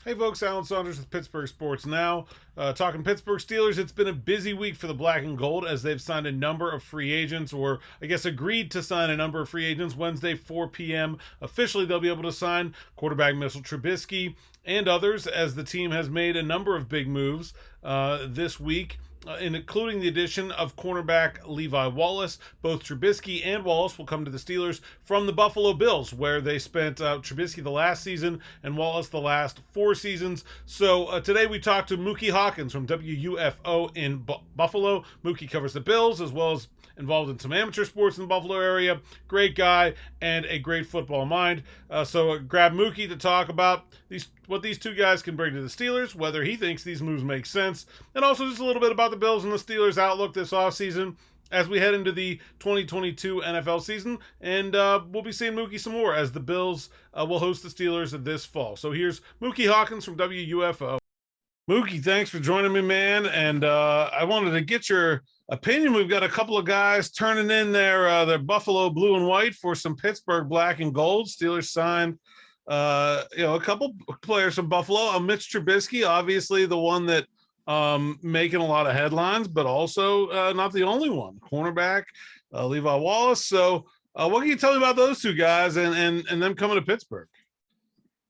Hey folks, Alan Saunders with Pittsburgh Sports Now. Talking Pittsburgh Steelers, it's been a busy week for the black and gold as they've signed a number of free agents, or I guess agreed to sign a number of free agents. Wednesday, 4 p.m. Officially, they'll be able to sign quarterback Mitchell Trubisky and others as the team has made a number of big moves this week, including the addition of cornerback Levi Wallace. Both Trubisky and Wallace will come to the Steelers from the Buffalo Bills, where they spent Trubisky the last season and Wallace the last 4 seasons. So today we talked to Muki Hawkins from WUFO in Buffalo. Muki covers the Bills as well as involved in some amateur sports in the Buffalo area. Great guy and a great football mind. So grab Muki to talk about what these two guys can bring to the Steelers, whether he thinks these moves make sense, and also just a little bit about the Bills and the Steelers' outlook this offseason as we head into the 2022 NFL season. And we'll be seeing Muki some more as the Bills will host the Steelers this fall. So here's Muki Hawkins from WUFO. Muki, thanks for joining me, man. And I wanted to get your opinion. We've got a couple of guys turning in their Buffalo blue and white for some Pittsburgh black and gold. Steelers signed, a couple players from Buffalo. Mitch Trubisky, obviously the one that making a lot of headlines, but also not the only one. Cornerback Levi Wallace. So, what can you tell me about those two guys and them coming to Pittsburgh?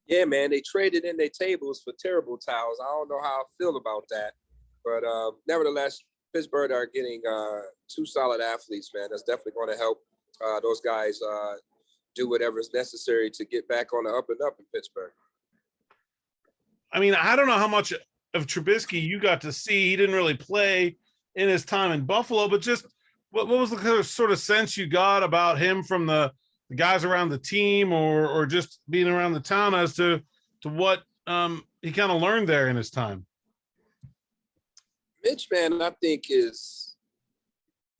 Yeah, man, they traded in their tables for terrible towels. I don't know how I feel about that, but nevertheless, Pittsburgh are getting two solid athletes, man. That's definitely going to help those guys do whatever is necessary to get back on the up and up in Pittsburgh. I mean, I don't know how much of Trubisky you got to see. He didn't really play in his time in Buffalo, but just what was the sort of sense you got about him from the guys around the team or just being around the town as to what he kind of learned there in his time? Mitch, man, I think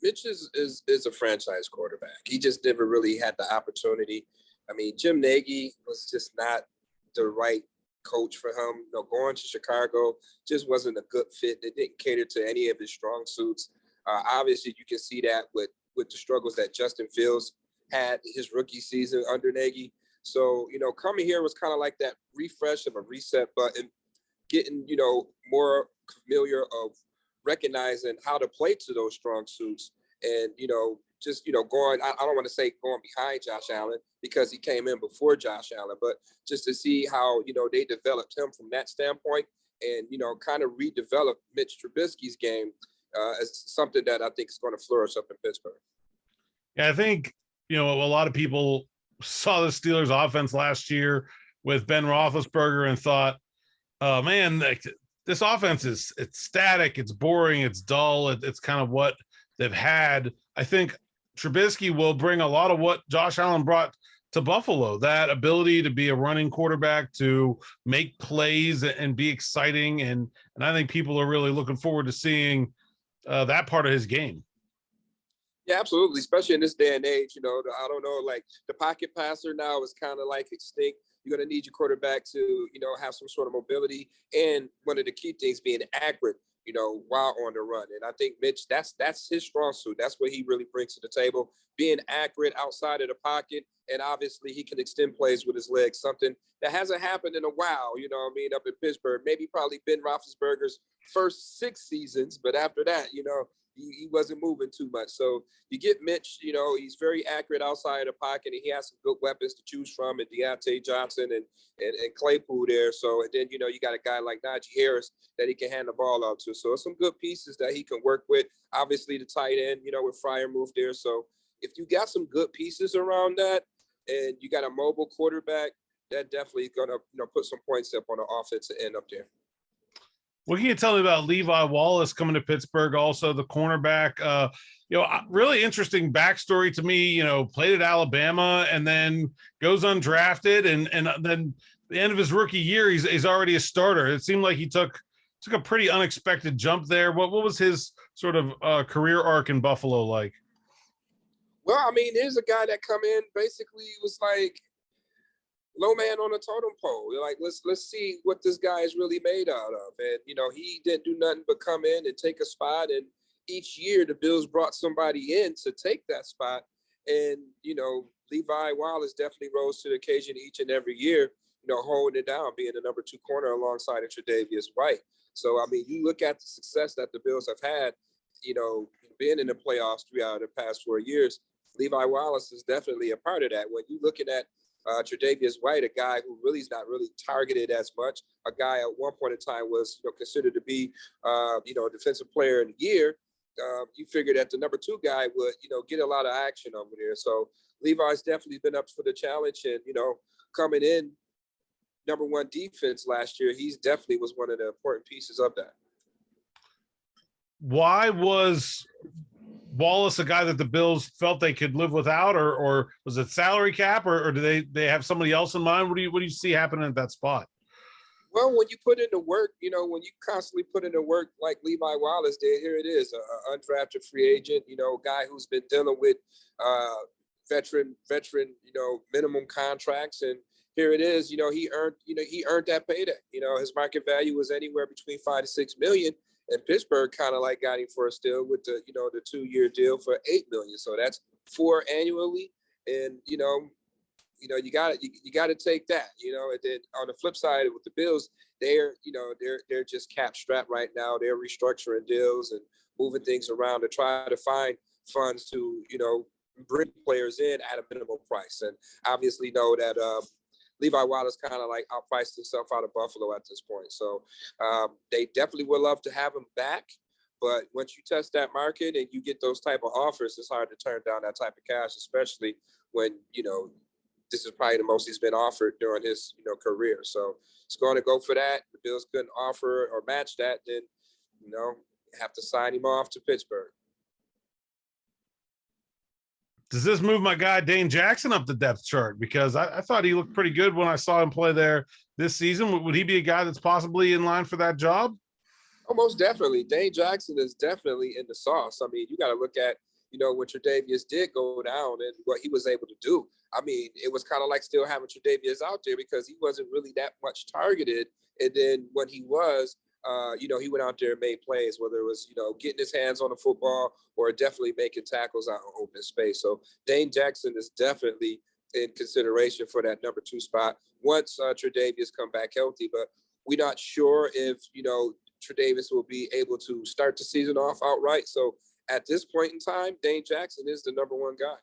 Mitch is a franchise quarterback. He just never really had the opportunity. I mean, Jim Nagy was just not the right coach for him. Going to Chicago just wasn't a good fit. They didn't cater to any of his strong suits. Obviously, you can see that with the struggles that Justin Fields had his rookie season under Nagy. So, coming here was kind of like that refresh of a reset button, getting, more familiar of recognizing how to play to those strong suits and, just, going, I don't want to say going behind Josh Allen because he came in before Josh Allen, but just to see how, they developed him from that standpoint and, kind of redevelop Mitch Trubisky's game as something that I think is going to flourish up in Pittsburgh. Yeah, I think, a lot of people saw the Steelers offense last year with Ben Roethlisberger and thought, oh man, this offense it's static, it's boring, it's dull. It's kind of what they've had. I think Trubisky will bring a lot of what Josh Allen brought to Buffalo, that ability to be a running quarterback, to make plays and be exciting. And I think people are really looking forward to seeing that part of his game. Yeah, absolutely. Especially in this day and age, I don't know, like the pocket passer now is kind of like extinct. You're going to need your quarterback to, have some sort of mobility. And one of the key things being accurate, while on the run. And I think Mitch, that's his strong suit. That's what he really brings to the table, being accurate outside of the pocket. And obviously he can extend plays with his legs, something that hasn't happened in a while, up in Pittsburgh. Maybe probably Ben Roethlisberger's first 6 seasons. But after that, he wasn't moving too much. So you get Mitch, he's very accurate outside of the pocket, and he has some good weapons to choose from, and Deontay Johnson and Claypool there. So, and then, you got a guy like Najee Harris that he can hand the ball out to. So some good pieces that he can work with. Obviously the tight end, with Fryer moved there. So if you got some good pieces around that and you got a mobile quarterback, that definitely going to, put some points up on the offensive end up there. What can you tell me about Levi Wallace coming to Pittsburgh? Also, the cornerback, really interesting backstory to me. Played at Alabama and then goes undrafted, and then the end of his rookie year, he's already a starter. It seemed like he took a pretty unexpected jump there. What was his sort of career arc in Buffalo like? Well, I mean, there's a guy that come in basically was like low man on a totem pole. You're like, let's see what this guy is really made out of. And, he didn't do nothing but come in and take a spot. And each year the Bills brought somebody in to take that spot. And, Levi Wallace definitely rose to the occasion each and every year. holding it down, being the number 2 corner alongside of Tre'Davious White. So, I mean, you look at the success that the Bills have had, being in the playoffs 3 out of the past 4 years. Levi Wallace is definitely a part of that. When you're looking at Tre'Davious White, a guy who really is not really targeted as much, a guy at one point in time was considered to be, defensive player of the year. You figure that the number 2 guy would, get a lot of action over there. So Levi's definitely been up for the challenge, and coming in number 1 defense last year, he's definitely was one of the important pieces of that. Why was Wallace a guy that the Bills felt they could live without, or was it salary cap, or do they have somebody else in mind? What do you see happening at that spot? Well, when you put in the work, when you constantly put in the work like Levi Wallace did, here it is, an undrafted free agent, a guy who's been dealing with veteran, minimum contracts, and here it is, he earned that payday. His market value was anywhere between $5 to $6 million. And Pittsburgh kind of like got him for a steal with the 2-year deal for $8 million. So that's $4 annually. And, you got to take that, and then on the flip side with the Bills, they're just cap strapped right now. They're restructuring deals and moving things around to try to find funds to, bring players in at a minimum price. And obviously know that, Levi Wallace kind of like outpriced himself out of Buffalo at this point. So they definitely would love to have him back. But once you test that market and you get those type of offers, it's hard to turn down that type of cash, especially when, this is probably the most he's been offered during his, career. So it's going to go for that. The Bills couldn't offer or match that, then, have to sign him off to Pittsburgh. Does this move my guy Dane Jackson up the depth chart? Because I thought he looked pretty good when I saw him play there this season. Would he be a guy that's possibly in line for that job? Oh, most definitely. Dane Jackson is definitely in the sauce. I mean, you got to look at, when Tre'Davious did go down and what he was able to do. I mean, it was kind of like still having Tre'Davious out there because he wasn't really that much targeted. And then when he was, he went out there and made plays, whether it was, getting his hands on the football or definitely making tackles out in open space. So Dane Jackson is definitely in consideration for that number 2 spot once Tre'Davious come back healthy. But we're not sure if, Tre'Davious will be able to start the season off outright. So at this point in time, Dane Jackson is the number 1 guy.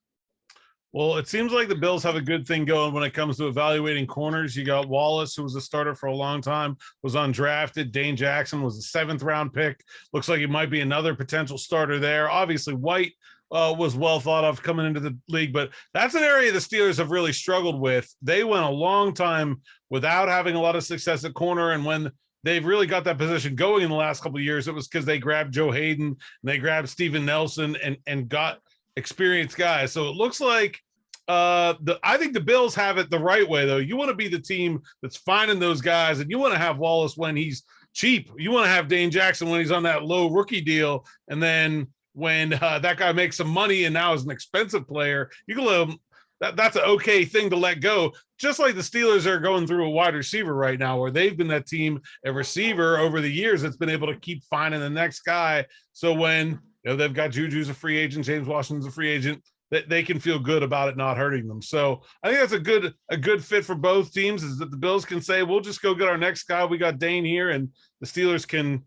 Well, it seems like the Bills have a good thing going when it comes to evaluating corners. You got Wallace, who was a starter for a long time, was undrafted. Dane Jackson was a 7th-round pick. Looks like he might be another potential starter there. Obviously, White was well thought of coming into the league, but that's an area the Steelers have really struggled with. They went a long time without having a lot of success at corner, and when they've really got that position going in the last couple of years, it was because they grabbed Joe Hayden and they grabbed Steven Nelson and got experienced guys. So it looks like I think the Bills have it the right way, though. You want to be the team that's finding those guys, and you want to have Wallace when he's cheap. You want to have Dane Jackson when he's on that low rookie deal, and then when that guy makes some money and now is an expensive player, you can let him. That's an okay thing to let go. Just like the Steelers are going through a wide receiver right now, where they've been that team, a receiver over the years that's been able to keep finding the next guy. So when they've got Juju's a free agent, James Washington's a free agent, they can feel good about it not hurting them. So I think that's a good fit for both teams, is that the Bills can say, we'll just go get our next guy. We got Dane here, and the Steelers can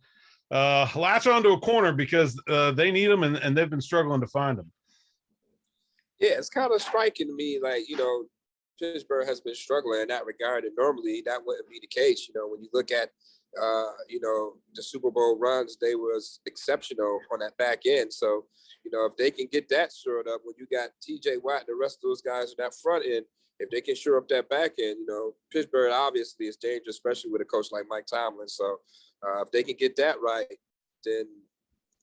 latch onto a corner because they need them, and they've been struggling to find them. Yeah, it's kind of striking to me, like, Pittsburgh has been struggling in that regard, and normally that wouldn't be the case. When you look at, the Super Bowl runs, they was exceptional on that back end. So, if they can get that shored up, when you got T.J. Watt and the rest of those guys on that front end, if they can shore up that back end, Pittsburgh obviously is dangerous, especially with a coach like Mike Tomlin. So if they can get that right, then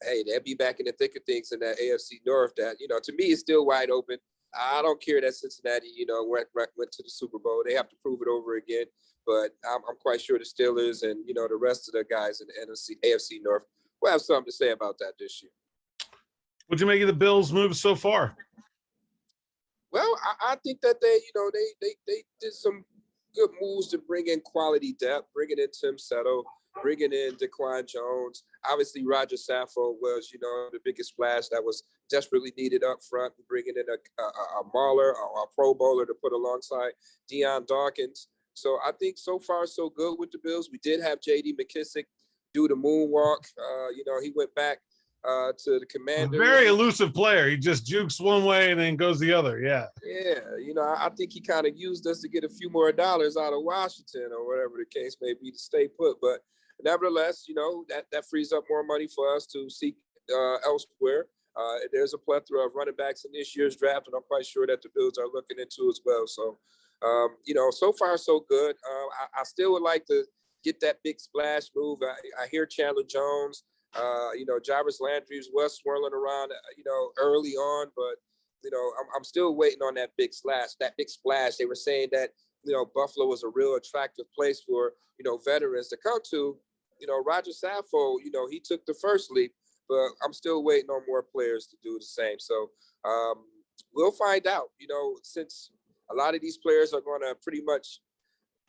hey, they'll be back in the thick of things in that AFC North that, to me is still wide open. I don't care that Cincinnati, went to the Super Bowl. They have to prove it over again. But I'm quite sure the Steelers and, the rest of the guys in the AFC North will have something to say about that this year. What'd you make of the Bills' moves so far? Well, I think that they did some good moves to bring in quality depth, bringing in Tim Settle, bringing in Daquan Jones. Obviously, Roger Saffold was, the biggest splash that was desperately needed up front, bringing in a mauler, a Pro Bowler to put alongside Deion Dawkins. So I think so far so good with the Bills. We did have J.D. McKissic do the moonwalk. He went back to the Commanders. A very elusive player. He just jukes one way and then goes the other. Yeah. Yeah. I think he kind of used us to get a few more dollars out of Washington or whatever the case may be to stay put. But nevertheless, that frees up more money for us to seek elsewhere. There's a plethora of running backs in this year's draft, and I'm quite sure that the Bills are looking into as well. So, so far so good. I still would like to get that big splash move. I hear Chandler Jones, Jarvis Landry was swirling around, early on, but I'm still waiting on that big splash. They were saying that Buffalo was a real attractive place for veterans to come to. Roger Saffold, he took the first leap, but I'm still waiting on more players to do the same. So we'll find out. Since a lot of these players are going to pretty much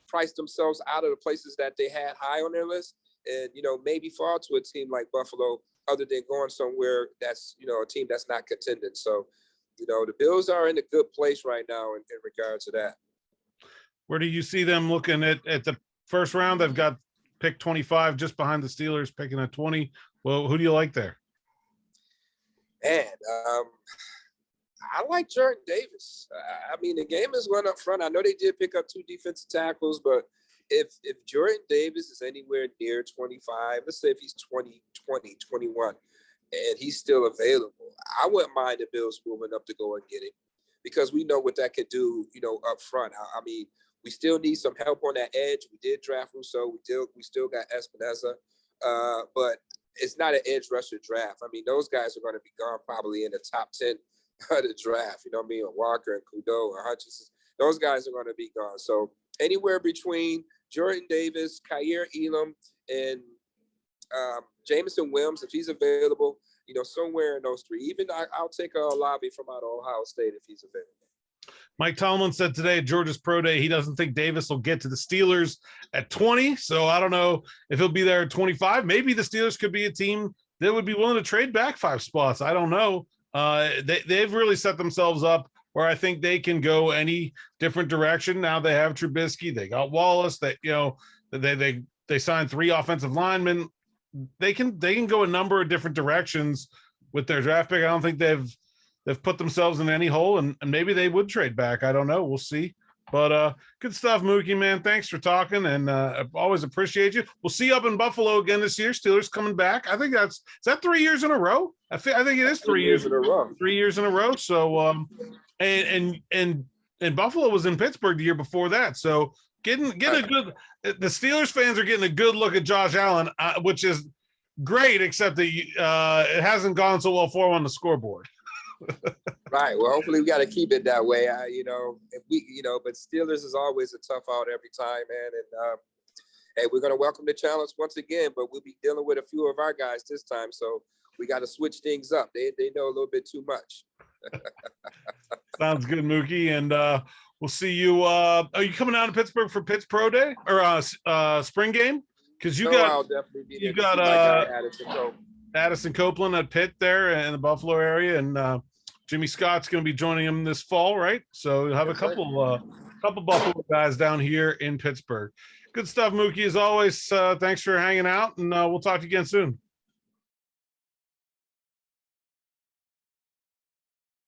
price themselves out of the places that they had high on their list, and maybe fall to a team like Buffalo, other than going somewhere that's a team that's not contending. So the Bills are in a good place right now in regard to that. Where do you see them looking at the first round? They've got pick 25, just behind the Steelers, picking at 20. Well, who do you like there? Man, I like Jordan Davis. The game is one up front. I know they did pick up 2 defensive tackles, but if Jordan Davis is anywhere near 25, let's say if he's 20, 21, and he's still available, I wouldn't mind the Bills moving up to go and get him, because we know what that could do, up front. We still need some help on that edge. We did draft Rousseau. We still got Espinoza, but it's not an edge rusher draft. Those guys are going to be gone probably in the top 10 of the draft. Or Walker and Kudo or Hutchinson. Those guys are going to be gone. So anywhere between Jordan Davis, Kyer Elam, and Jameson Williams, if he's available, somewhere in those 3. Even I'll take a Olave from out of Ohio State if he's available. Mike Tomlin said today at Georgia's Pro Day he doesn't think Davis will get to the Steelers at 20. So I don't know if he'll be there at 25. Maybe the Steelers could be a team that would be willing to trade back 5 spots. I don't know. They've really set themselves up where I think they can go any different direction. Now they have Trubisky. They got Wallace. They signed 3 offensive linemen. They can go a number of different directions with their draft pick. I don't think they've put themselves in any hole, and maybe they would trade back. I don't know. We'll see. But good stuff, Muki, man. Thanks for talking, and I always appreciate you. We'll see you up in Buffalo again this year. Steelers coming back. I think is that 3 years in a row? I think it is 3 years in a row. 3 years in a row. So and Buffalo was in Pittsburgh the year before that. So getting a good. The Steelers fans are getting a good look at Josh Allen, which is great, except that it hasn't gone so well for him on the scoreboard. Right. Well, hopefully we got to keep it that way. But Steelers is always a tough out every time, man. And hey, we're going to welcome the challenge once again, but we'll be dealing with a few of our guys this time. So we got to switch things up. They know a little bit too much. Sounds good, Muki. And we'll see you. Are you coming out to Pittsburgh for Pitt's Pro Day or spring game? Because I'll definitely be there. You got Addison Copeland at Pitt there in the Buffalo area, and Jimmy Scott's going to be joining him this fall, right? So you'll have a couple Buffalo guys down here in Pittsburgh. Good stuff, Muki, as always. Thanks for hanging out, and we'll talk to you again soon.